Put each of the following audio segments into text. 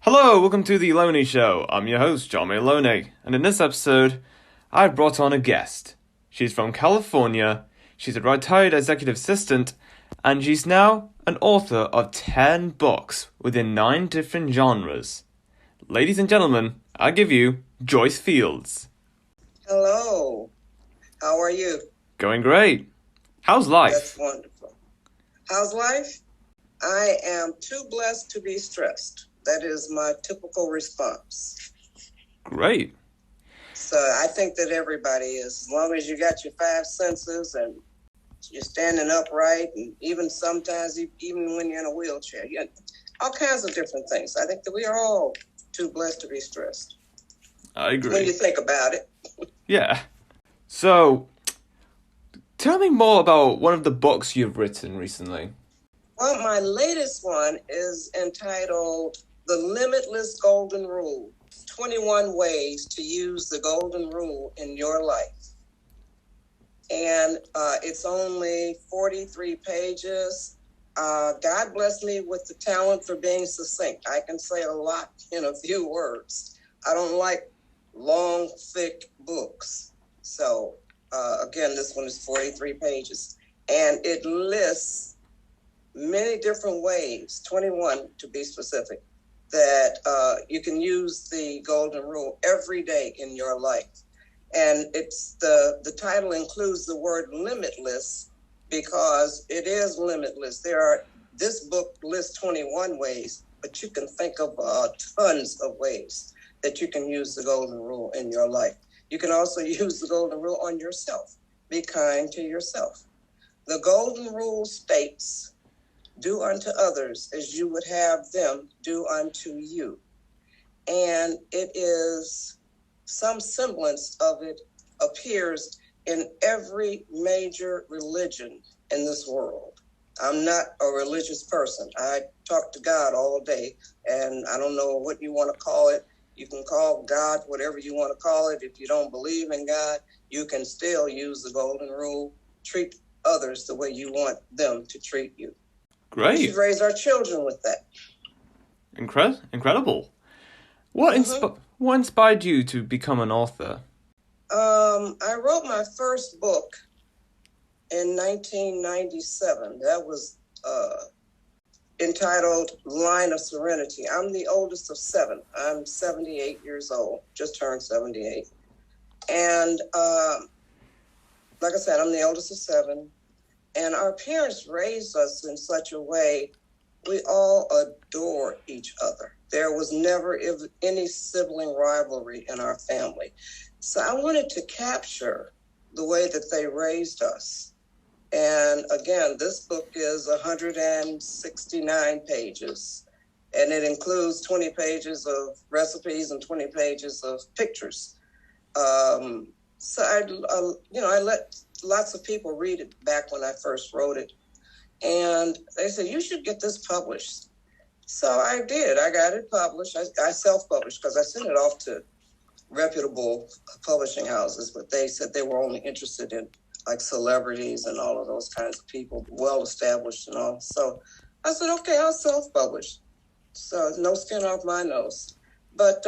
Hello, welcome to The Loney Show. I'm your host, John Maloney, and in this episode, I've brought on a guest. She's from California, she's a retired executive assistant, and she's now an author of 10 books within 9 different genres. Ladies and gentlemen, I give you Joyce Fields. Hello. How are you? Going great. How's life? That's wonderful. How's life? I am too blessed to be stressed. That is my typical response. Great. So I think that everybody is, as long as you got your 5 senses and you're standing upright, and even sometimes, even when you're in a wheelchair, all kinds of different things. I think that we are all too blessed to be stressed. I agree. When you think about it. Yeah. So, tell me more about one of the books you've written recently. Well, my latest one is entitled The Limitless Golden Rule, 21 Ways to Use the Golden Rule in Your Life. And it's only 43 pages. God bless me with the talent for being succinct. I can say a lot in a few words. I don't like long, thick books. So, again, this one is 43 pages. And it lists many different ways, 21 to be specific, that you can use the golden rule every day in your life. And it's the title includes the word limitless because it is limitless. This book lists 21 ways, but you can think of tons of ways that you can use the golden rule in your life. You can also use the golden rule on yourself. Be kind to yourself. The golden rule states, do unto others as you would have them do unto you. And it is, some semblance of it appears in every major religion in this world. I'm not a religious person. I talk to God all day, and I don't know what you want to call it. You can call God whatever you want to call it. If you don't believe in God, you can still use the golden rule. Treat others the way you want them to treat you. Great. We should raise our children with that. Incredible. What inspired you to become an author? I wrote my first book in 1997. That was entitled Line of Serenity. I'm the oldest of 7. I'm 78 years old, just turned 78. And like I said, I'm the oldest of 7. And our parents raised us in such a way, we all adore each other. There was never any sibling rivalry in our family. So I wanted to capture the way that they raised us. And again, this book is 169 pages, and it includes 20 pages of recipes and 20 pages of pictures. So I let lots of people read it back when I first wrote it. And they said, you should get this published. So I did. I got it published. I self-published because I sent it off to reputable publishing houses, but they said they were only interested in like celebrities and all of those kinds of people, well-established and all. So I said, okay, I'll self-publish. So no skin off my nose. But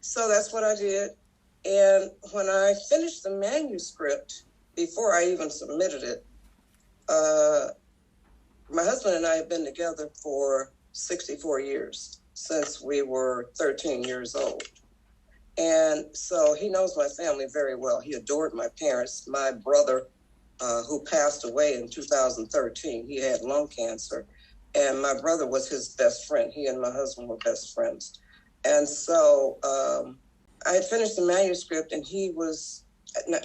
so that's what I did. And when I finished the manuscript, before I even submitted it, my husband and I have been together for 64 years, since we were 13 years old. And so he knows my family very well. He adored my parents. My brother, who passed away in 2013, he had lung cancer. And my brother was his best friend. He and my husband were best friends. And so I had finished the manuscript, and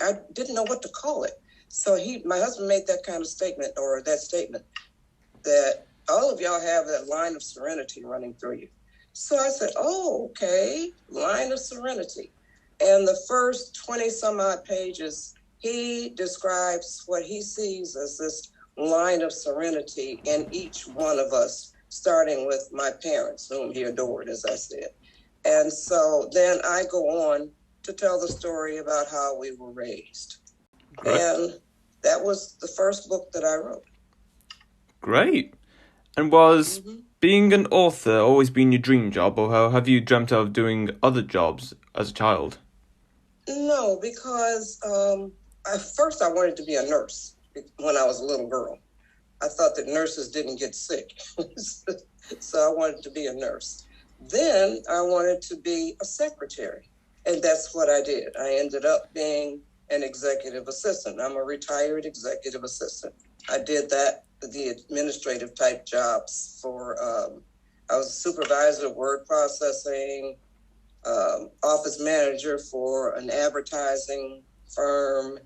I didn't know what to call it. So my husband made that statement that all of y'all have that line of serenity running through you. So I said, oh, okay, line of serenity. And the first 20 some odd pages, he describes what he sees as this line of serenity in each one of us, starting with my parents, whom he adored, as I said. And so then I go on to tell the story about how we were raised. Great. And that was the first book that I wrote. Great. And was being an author always been your dream job, or have you dreamt of doing other jobs as a child? No, because at first I wanted to be a nurse when I was a little girl. I thought that nurses didn't get sick, so I wanted to be a nurse. Then I wanted to be a secretary, and that's what I did. I ended up being an executive assistant. I'm a retired executive assistant. I did that, the administrative type jobs for, I was a supervisor of word processing, office manager for an advertising firm,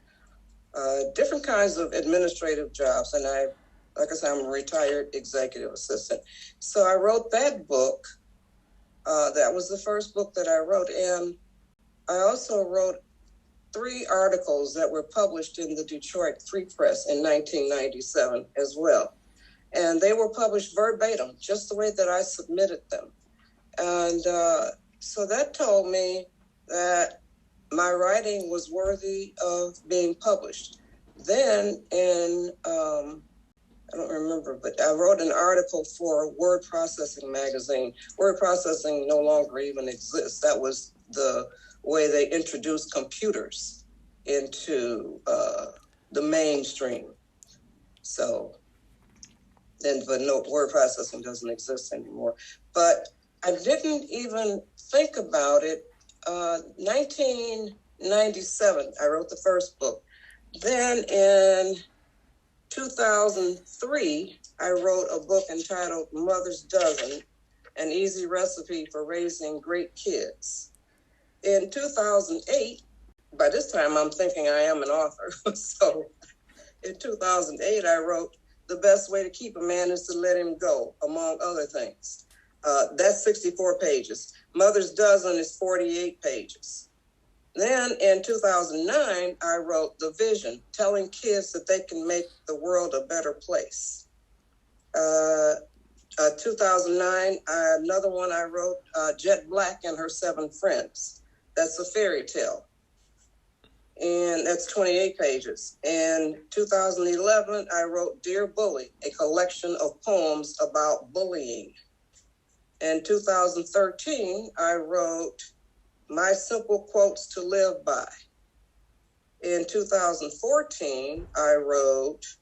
different kinds of administrative jobs. And like I said, I'm a retired executive assistant. So I wrote that book. That was the first book that I wrote. And I also wrote 3 articles that were published in the Detroit Free Press in 1997 as well. And they were published verbatim, just the way that I submitted them. And so that told me that my writing was worthy of being published. Then in, I don't remember, but I wrote an article for Word Processing magazine. Word processing no longer even exists. That was the way they introduced computers into the mainstream. So then, but no, word processing doesn't exist anymore. But I didn't even think about it. 1997, I wrote the first book. Then in 2003, I wrote a book entitled Mother's Dozen, An Easy Recipe for Raising Great Kids. In 2008, by this time I'm thinking I am an author. So in 2008, I wrote The Best Way to Keep a Man is to Let Him Go, among other things. That's 64 pages. Mother's Dozen is 48 pages. Then in 2009, I wrote The Vision, telling kids that they can make the world a better place. 2009, another one I wrote, Jet Black and Her 7 Friends. That's a fairy tale. And that's 28 pages. In 2011, I wrote Dear Bully, a collection of poems about bullying. In 2013, I wrote My Simple Quotes to Live By. In 2014, I wrote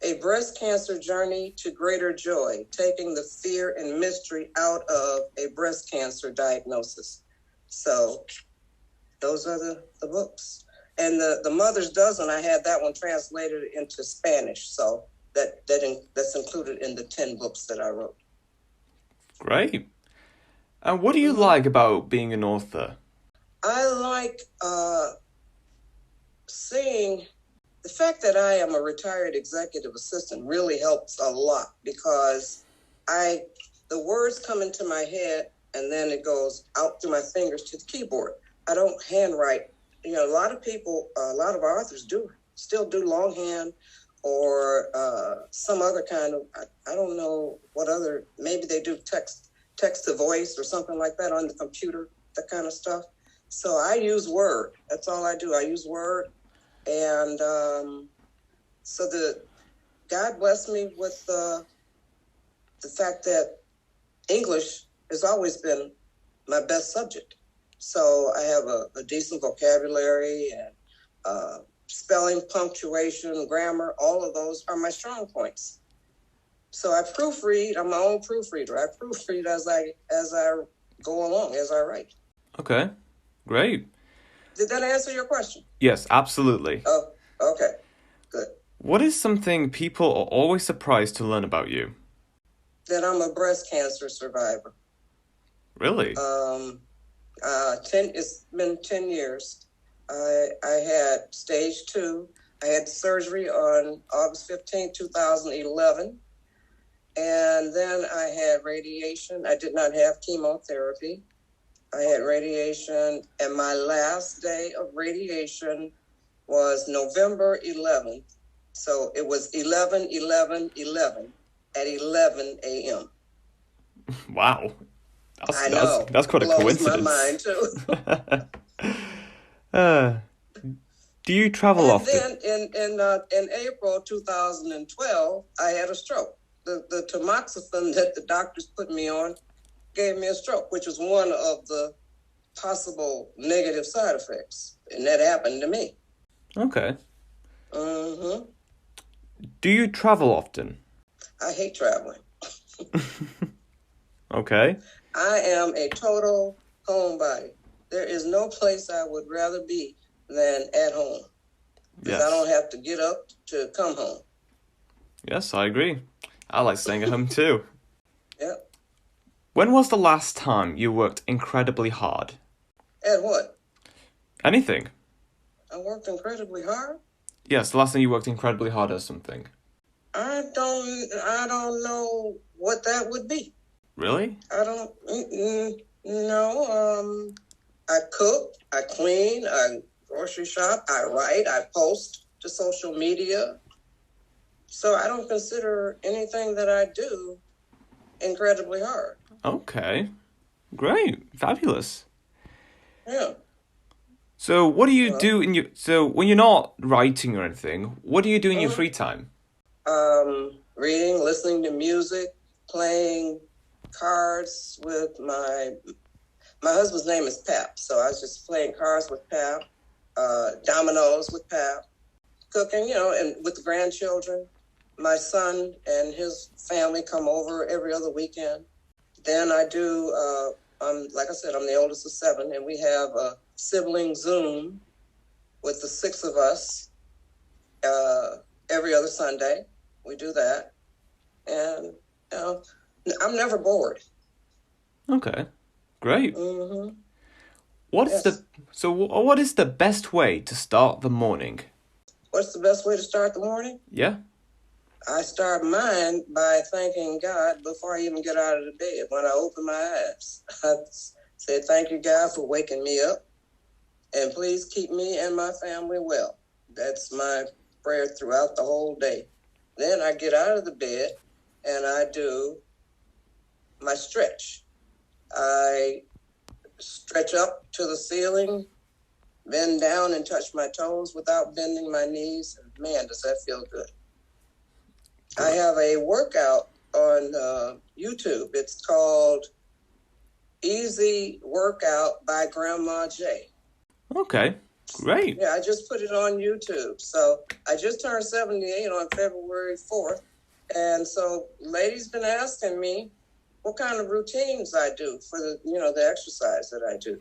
A Breast Cancer Journey to Greater Joy, taking the fear and mystery out of a breast cancer diagnosis. So those are the books. And the Mother's Dozen, I had that one translated into Spanish. So that's included in the 10 books that I wrote. Great. And what do you like about being an author? I like seeing the fact that I am a retired executive assistant really helps a lot, because the words come into my head and then it goes out through my fingers to the keyboard. I don't handwrite. You know, a lot of authors still do longhand or some other kind of, I don't know what other, maybe they do text to voice or something like that on the computer, that kind of stuff. So I use Word. That's all I do. I use Word. And so God blessed me with the fact that English has always been my best subject. So I have a decent vocabulary, and spelling, punctuation, grammar, all of those are my strong points. So I proofread. I'm my own proofreader. I proofread as I go along, as I write. Okay, great. Did that answer your question? Yes, absolutely. Oh, okay, good. What is something people are always surprised to learn about you? That I'm a breast cancer survivor. Really? It's been 10 years. I had stage 2. I had surgery on August 15, 2011. And then I had radiation. I did not have chemotherapy. I had radiation, and my last day of radiation was November 11th. So it was 11/11/11 at 11 a.m. Wow. I know. That's quite a coincidence. My mind too. Do you travel often? And then in April 2012, I had a stroke. the tamoxifen that the doctors put me on gave me a stroke, which was one of the possible negative side effects. And that happened to me. Okay. Mm-hmm. Do you travel often? I hate traveling. Okay. I am a total homebody. There is no place I would rather be than at home. Because I don't have to get up to come home. Yes, I agree. I like staying at home too. Yep. When was the last time you worked incredibly hard? At what? Anything. I worked incredibly hard? Yes, the last time you worked incredibly hard at something. I don't know what that would be. Really? I don't, no. I cook, I clean, I grocery shop, I write, I post to social media. So I don't consider anything that I do incredibly hard. Okay. Great. Fabulous. Yeah. So what do you do so when you're not writing or anything, what do you do in your free time? Reading, listening to music, playing cards with my husband's name is Pap, so I was just playing cards with Pap, dominoes with Pap, cooking, and with the grandchildren. My son and his family come over every other weekend. Then I do, like I said, I'm the oldest of 7, and we have a sibling Zoom with the 6 of us every other Sunday. We do that. And I'm never bored. Okay. Great. Mm-hmm. What is the best way to start the morning? What's the best way to start the morning? Yeah. I start mine by thanking God before I even get out of the bed. When I open my eyes, I say, thank you, God, for waking me up. And please keep me and my family well. That's my prayer throughout the whole day. Then I get out of the bed and I do my stretch. I stretch up to the ceiling, bend down and touch my toes without bending my knees. Man, does that feel good. I have a workout on YouTube. It's called Easy Workout by Grandma J. Okay, great. Yeah, I just put it on YouTube. So I just turned 78 on February 4th. And so ladies been asking me what kind of routines I do for the exercise that I do.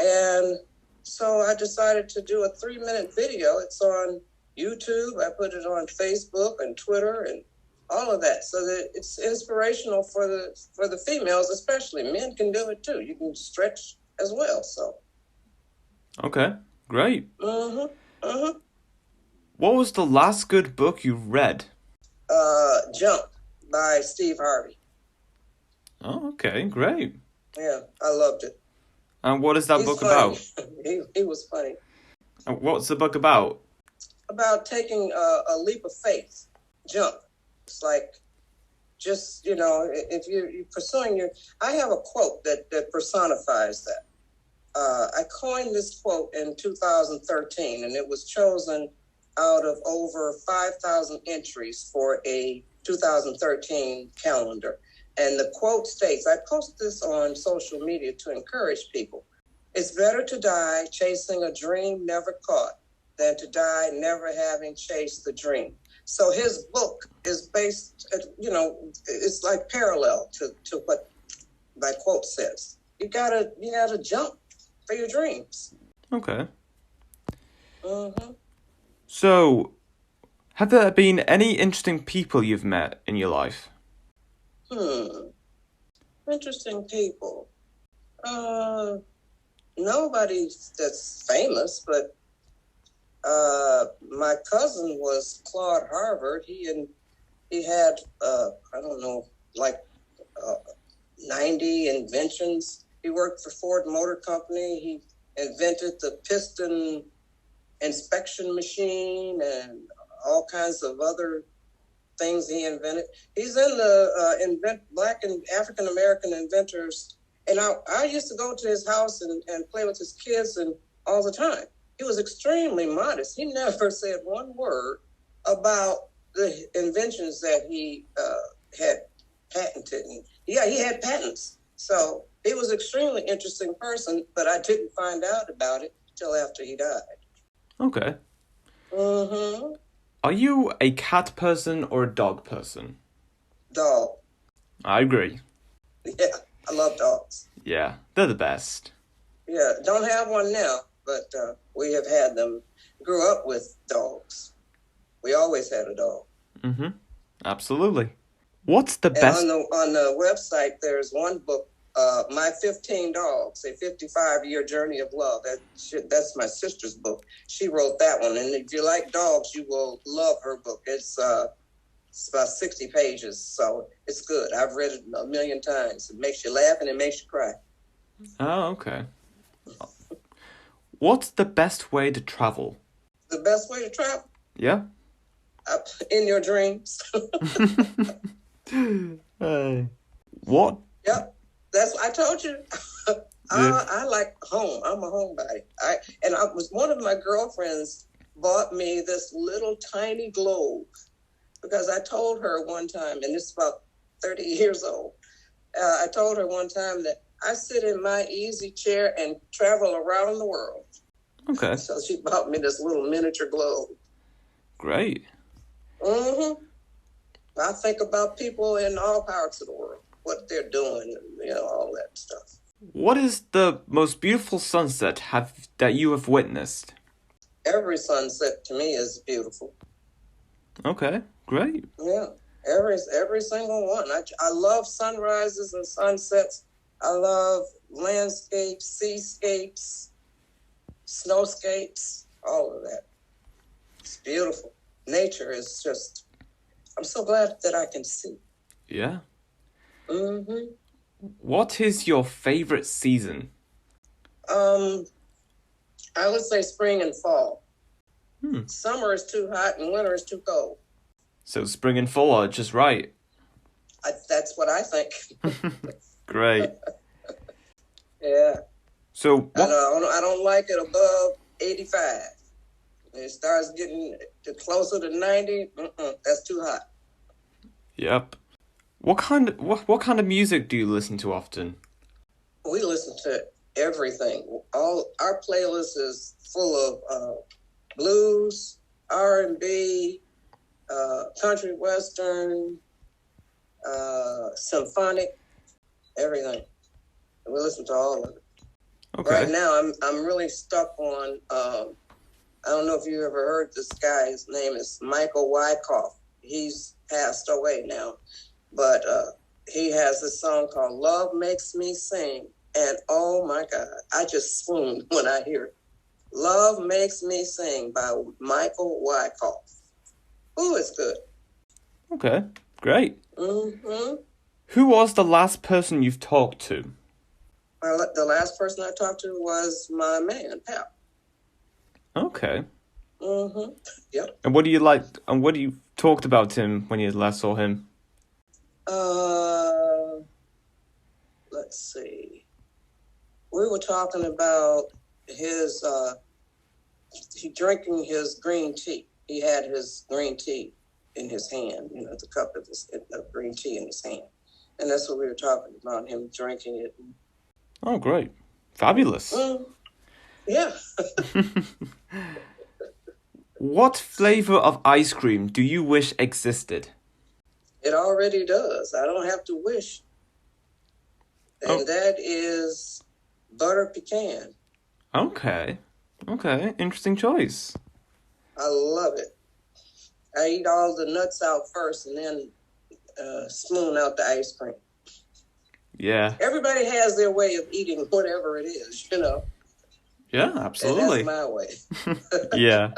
And so I decided to do a 3-minute video. It's on YouTube. I put it on Facebook and Twitter and all of that, so that it's inspirational for the females, especially. Men can do it too. You can stretch as well. So. Okay, great. Mm-hmm. What was the last good book you read? Jump by Steve Harvey. Oh, okay, great. Yeah, I loved it. And what is that He's book funny. about? He was funny. And what's the book about? About taking a leap of faith. Jump. It's like, just, if you're pursuing I have a quote that personifies that. I coined this quote in 2013, and it was chosen out of over 5,000 entries for a 2013 calendar. And the quote states, I post this on social media to encourage people. It's better to die chasing a dream never caught than to die never having chased the dream. So his book is based, it's like parallel to what my quote says. You gotta jump for your dreams. Okay. Mm-hmm. So, have there been any interesting people you've met in your life? Interesting people. Nobody that's famous, but my cousin was Claude Harvard. He had 90 inventions. He worked for Ford Motor Company. He invented the piston inspection machine and all kinds of other things he invented. He's in the Black and African American inventors. And I used to go to his house and play with his kids and all the time. He was extremely modest. He never said one word about the inventions that he had patented. Yeah, he had patents. So he was an extremely interesting person, but I didn't find out about it till after he died. Okay. Mm-hmm. Are you a cat person or a dog person? Dog. I agree. Yeah, I love dogs. Yeah, they're the best. Yeah, don't have one now, but we have had them. Grew up with dogs. We always had a dog. Mm-hmm. Absolutely. What's the And best? on the website, there's one book, My 15 Dogs, a 55-year journey of love. That's my sister's book. She wrote that one. And if you like dogs, you will love her book. It's about 60 pages, so it's good. I've read it a million times. It makes you laugh and it makes you cry. Oh, okay. What's the best way to travel? The best way to travel? Yeah? In your dreams. What? Yep, I told you. I like home. I'm a homebody. One of my girlfriends bought me this little tiny globe because I told her one time, and it's about 30 years old. I told her one time that I sit in my easy chair and travel around the world. Okay. So she bought me this little miniature globe. Great. Mm-hmm. I think about people in all parts of the world, what they're doing, and, all that stuff. What is the most beautiful sunset that you have witnessed? Every sunset to me is beautiful. Okay, great. Yeah, every single one. I love sunrises and sunsets. I love landscapes, seascapes, snowscapes, all of that. It's beautiful. Nature is just, I'm so glad that I can see. Yeah. Mm-hmm. What is your favorite season? I would say spring and fall. Hmm. Summer is too hot and winter is too cold. So spring and fall are just right. That's what I think. Great. Yeah. So what? I don't like it above 85. It starts getting closer to 90. That's too hot. Yep. What kind of music do you listen to often? We listen to everything. All our playlist is full of blues, R&B, country western, symphonic, everything. We listen to all of it. Okay. Right now, I'm really stuck on. I don't know if you ever heard this guy. His name is Michael Wyckoff. He's passed away now, but he has this song called "Love Makes Me Sing," and oh my God, I just swooned when I hear it. "Love Makes Me Sing" by Michael Wyckoff. Ooh, it's good. Okay, great. Mm-hmm. Who was the last person you've talked to? The last person I talked to was my man, Pap. Okay. Mm-hmm. Yep. And what do you like? And what do you talked about him when you last saw him? Let's see. We were talking about his he drinking his green tea. He had his green tea in his hand, the cup of green tea in his hand. And that's what we were talking about, him drinking it. Oh, great. Fabulous. Yeah. What flavor of ice cream do you wish existed? It already does. I don't have to wish. And that is butter pecan. Okay. Interesting choice. I love it. I eat all the nuts out first and then spoon out the ice cream. Yeah. Everybody has their way of eating whatever it is, Yeah, absolutely. And that's my way. Yeah.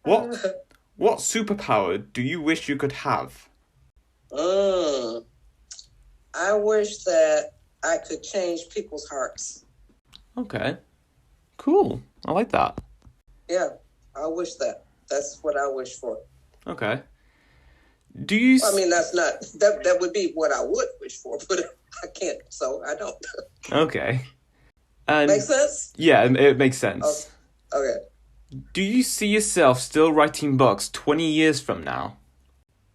What superpower do you wish you could have? I wish that I could change people's hearts. Okay. Cool. I like that. Yeah, I wish that. That's what I wish for. Okay. Do you... I mean, that's not... That would be what I would wish for, but I can't, so I don't. Okay. And make sense? Yeah, it makes sense. Okay. Do you see yourself still writing books 20 years from now?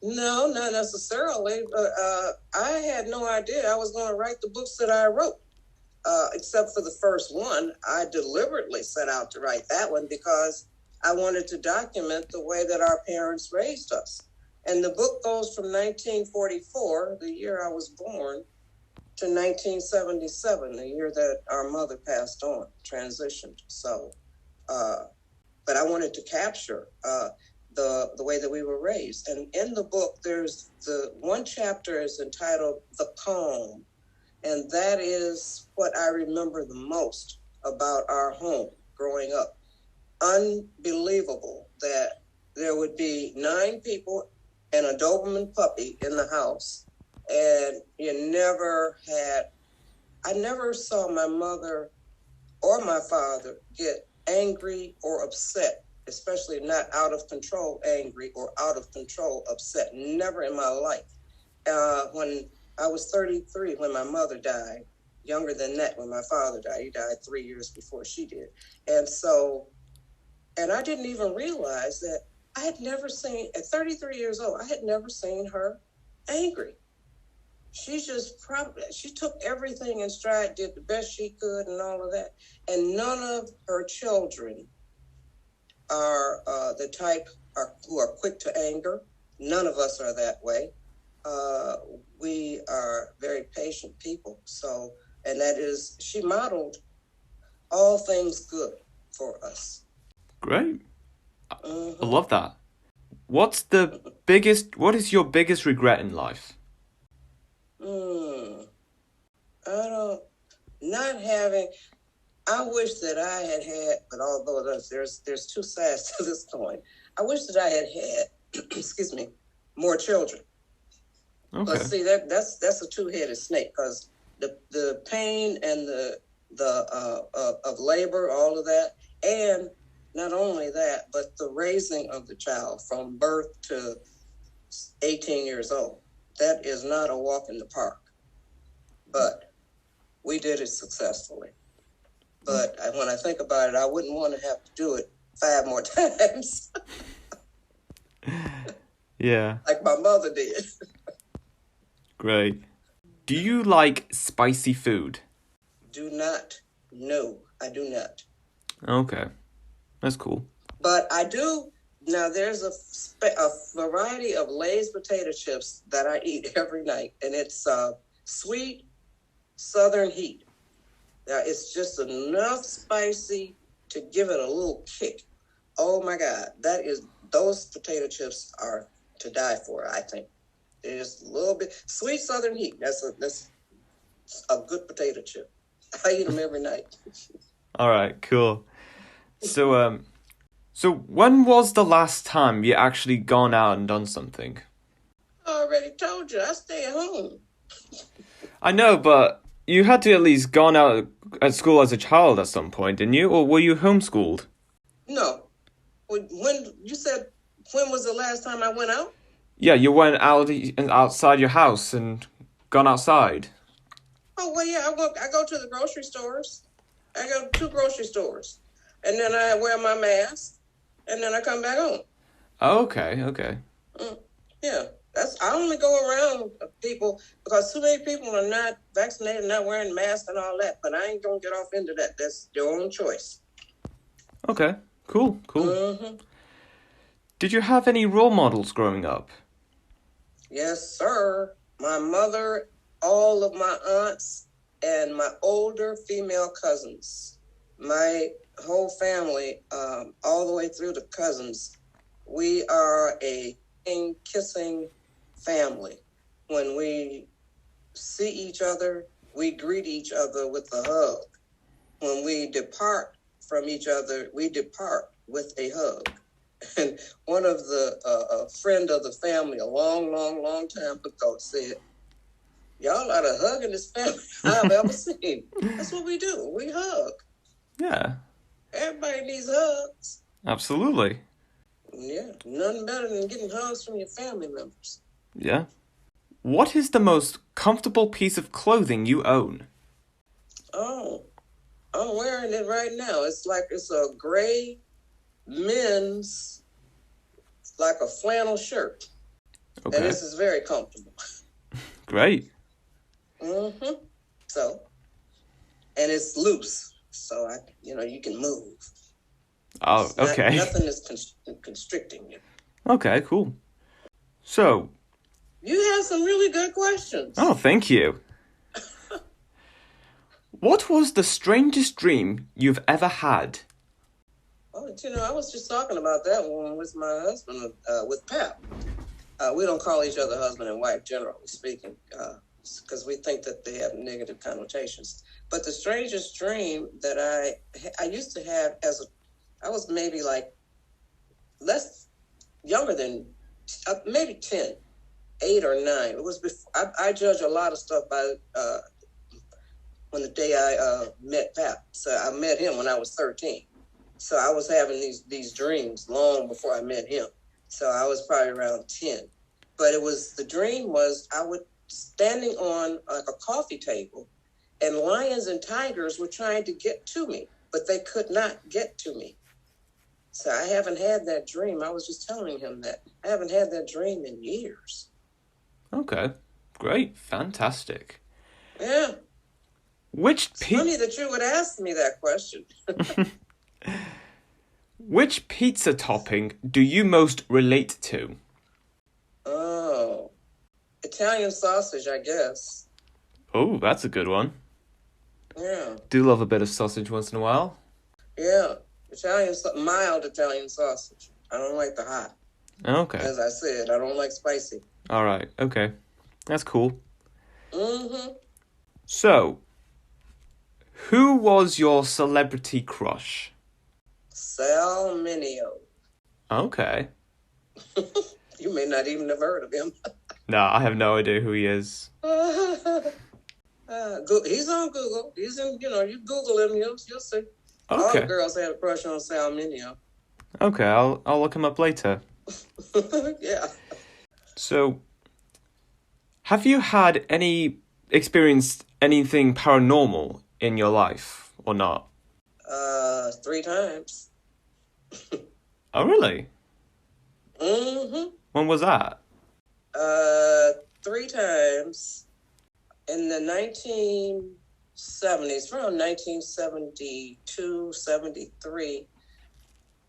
No, not necessarily. But I had no idea I was going to write the books that I wrote, except for the first one. I deliberately set out to write that one because I wanted to document the way that our parents raised us. And the book goes from 1944, the year I was born, to 1977, the year that our mother passed on, transitioned. So, but I wanted to capture the way that we were raised. And in the book, there's the one chapter is entitled "The Calm," and that is what I remember the most about our home growing up. Unbelievable that there would be 9 people and a Doberman puppy in the house, and I never saw my mother or my father get angry or upset, especially not out of control angry or out of control upset. Never in my life. When I was 33, when my mother died, younger than that when my father died. He died 3 years before she did. And I didn't even realize that I had never seen, at 33 years old, I had never seen her angry. She took everything in stride, did the best she could and all of that. And none of her children are the type who are quick to anger. None of us are that way. We are very patient people. So, and that is, she modeled all things good for us. Great. Mm-hmm. I love that. What is your biggest regret in life? I wish that I had, but although there's 2 sides to this coin, I wish that I had, excuse me, more children. Okay. But see, that's a 2-headed snake, because the pain and the of labor, all of that, and not only that, but the raising of the child from birth to 18 years old. That is not a walk in the park. But we did it successfully. But when I think about it, I wouldn't want to have to do it 5 more times. Yeah. Like my mother did. Great. Do you like spicy food? Do not. No, I do not. Okay. That's cool. But I do. Now, there's a variety of Lay's potato chips that I eat every night, and it's sweet Southern heat. Now, it's just enough spicy to give it a little kick. Oh my God, those potato chips are to die for, I think. They're just a little bit sweet Southern heat. That's a good potato chip. I eat them every night. All right, cool. So when was the last time you actually gone out and done something? I already told you, I stay at home. I know, but you had to at least gone out at school as a child at some point, didn't you? Or were you homeschooled? No. When you said, when was the last time I went out? Yeah, you went out outside your house and gone outside. Oh, well, yeah, I go to the grocery stores. I go to 2 grocery stores. And then I wear my mask. And then I come back home. Oh, okay. Yeah. I only go around people because too many people are not vaccinated, not wearing masks and all that. But I ain't going to get off into that. That's their own choice. Okay, cool. Mm-hmm. Did you have any role models growing up? Yes, sir. My mother, all of my aunts, and my older female cousins. My whole family, all the way through the cousins, we are a kissing family. When we see each other, we greet each other with a hug. When we depart from each other, we depart with a hug. And one of a friend of the family a long time ago said, "Y'all are the huggingest family I've ever seen." That's what we do. We hug. Yeah. Everybody needs hugs. Absolutely. Yeah, nothing better than getting hugs from your family members. Yeah. What is the most comfortable piece of clothing you own? Oh, I'm wearing it right now. It's a gray men's, like a flannel shirt. Okay. And this is very comfortable. Great. Mm-hmm. So, and it's loose, so you can move. Oh, okay. Nothing is constricting you. Okay, cool. So. You have some really good questions. Oh, thank you. What was the strangest dream you've ever had? Oh, I was just talking about that one with my husband, with Pap. We don't call each other husband and wife, generally speaking, because we think that they have negative connotations. But the strangest dream that I used to have I was maybe like younger than maybe 10, 8 or 9. It was before I judge a lot of stuff by when the day I met Pap. So I met him when I was 13. So I was having these dreams long before I met him. So I was probably around 10. But the dream was I was standing on like a coffee table, and lions and tigers were trying to get to me, but they could not get to me. So I haven't had that dream. I was just telling him that. I haven't had that dream in years. Okay, great, fantastic. Yeah. It's funny that you would ask me that question. Which pizza topping do you most relate to? Oh, Italian sausage, I guess. Oh, that's a good one. Yeah. Do love a bit of sausage once in a while. Yeah, mild Italian sausage. I don't like the hot. Okay. As I said, I don't like spicy. All right, okay. That's cool. Mm-hmm. So, who was your celebrity crush? Sal Mineo. Okay. You may not even have heard of him. No, I have no idea who he is. He's on Google. He's in, you Google him, you'll see. Okay. All the girls had a crush on Sal Mineo. Okay, I'll look him up later. Yeah. So, have you experienced anything paranormal in your life or not? 3 times. Oh, really? Mm-hmm. When was that? 3 times in the 1970s, around 1972, 73.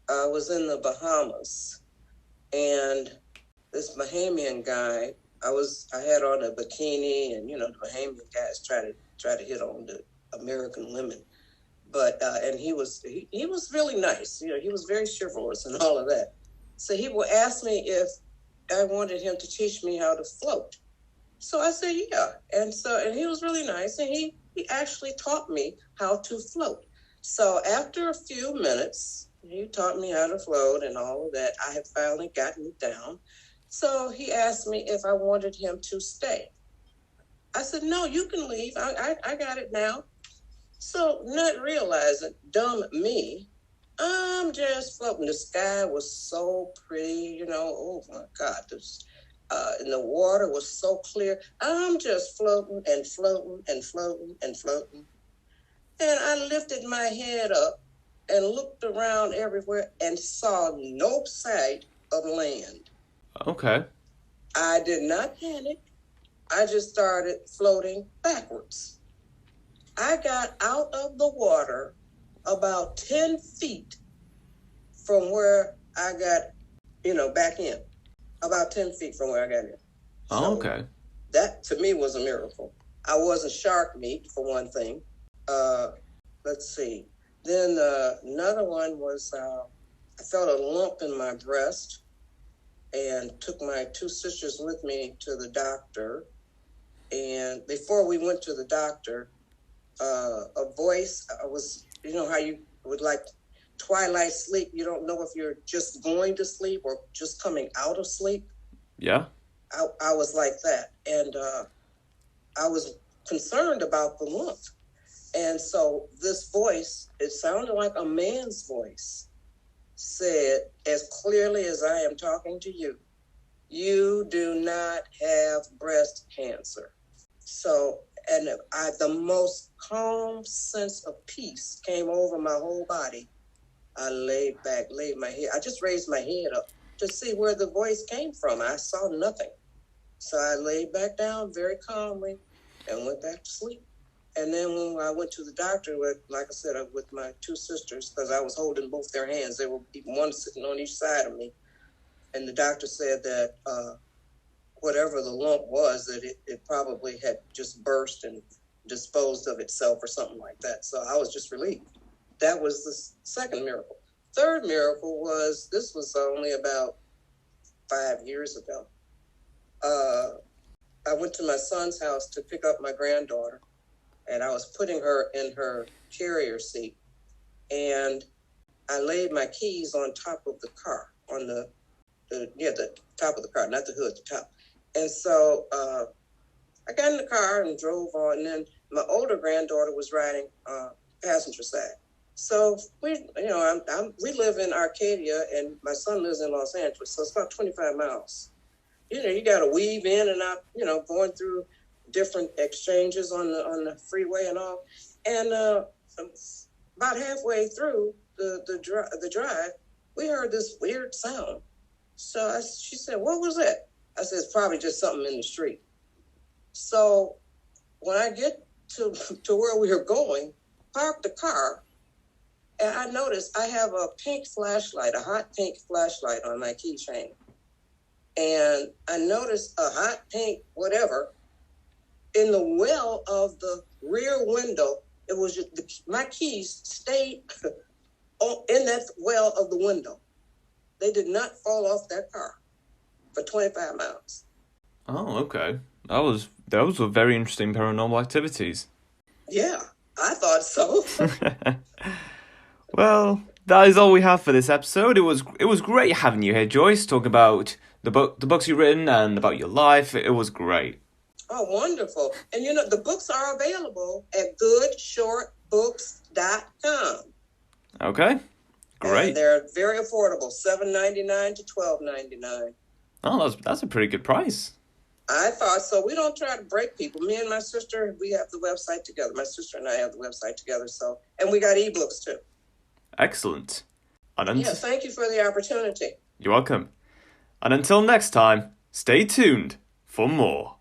I was in the Bahamas, and this Bahamian guy, I had on a bikini, and the Bahamian guys try to hit on the American women, but and he was really nice. He was very chivalrous and all of that. So he would ask me if I wanted him to teach me how to float. So I said, yeah. And he was really nice, and he actually taught me how to float. So after a few minutes, he taught me how to float and all of that. I had finally gotten it down. So he asked me if I wanted him to stay. I said, no, you can leave. I got it now. So not realizing, dumb me, I'm just floating. The sky was so pretty, oh my God. And the water was so clear. I'm just floating and floating and floating and floating. And I lifted my head up and looked around everywhere and saw no sight of land. Okay. I did not panic. I just started floating backwards. I got out of the water about 10 feet from where I got, back in. About 10 feet from where I got in. Oh, okay. That, to me, was a miracle. I wasn't shark meat, for one thing. Let's see. Then another one was I felt a lump in my breast and took my 2 sisters with me to the doctor. And before we went to the doctor, a voice was, how you would like twilight sleep. You don't know if you're just going to sleep or just coming out of sleep. Yeah. I was like that. And I was concerned about the lump. And so this voice, it sounded like a man's voice, said, as clearly as I am talking to you, you do not have breast cancer. So, and the most calm sense of peace came over my whole body. I laid back, laid my head. I just raised my head up to see where the voice came from. I saw nothing. So I laid back down very calmly and went back to sleep. And then when I went to the doctor, like I said, with my two sisters, because I was holding both their hands, they were one sitting on each side of me. And the doctor said that whatever the lump was, that it probably had just burst and disposed of itself or something like that. So I was just relieved. That was the second miracle. Third miracle was, this was only about 5 years ago. I went to my son's house to pick up my granddaughter, and I was putting her in her carrier seat, and I laid my keys on top of the car, on the top of the car, not the hood, the top. And so I got in the car and drove on, and then my older granddaughter was riding passenger side. So we live in Arcadia, and my son lives in Los Angeles, so it's about 25 miles. You got to weave in and out, going through different exchanges on the freeway and all. And about halfway through the drive, we heard this weird sound. So she said, "What was that?" I said, "It's probably just something in the street." So when I get to where we were going, parked the car, and I noticed I have a pink flashlight, a hot pink flashlight on my keychain. And I noticed a hot pink whatever in the well of the rear window. It was just, my keys stayed in that well of the window. They did not fall off that car for 25 miles. Oh, okay. Those were very interesting paranormal activities. Yeah, I thought so. Well, that is all we have for this episode. It was great having you here, Joyce, talking about the books you've written and about your life. It was great. Oh, wonderful. And the books are available at goodshortbooks.com. Okay. Great. And they're very affordable, $7.99 to $12.99. Oh, that's a pretty good price. I thought so. We don't try to break people. Me and my sister, we have the website together. My sister and I have the website together. And we got ebooks too. Excellent. Thank you for the opportunity. You're welcome. And until next time, stay tuned for more.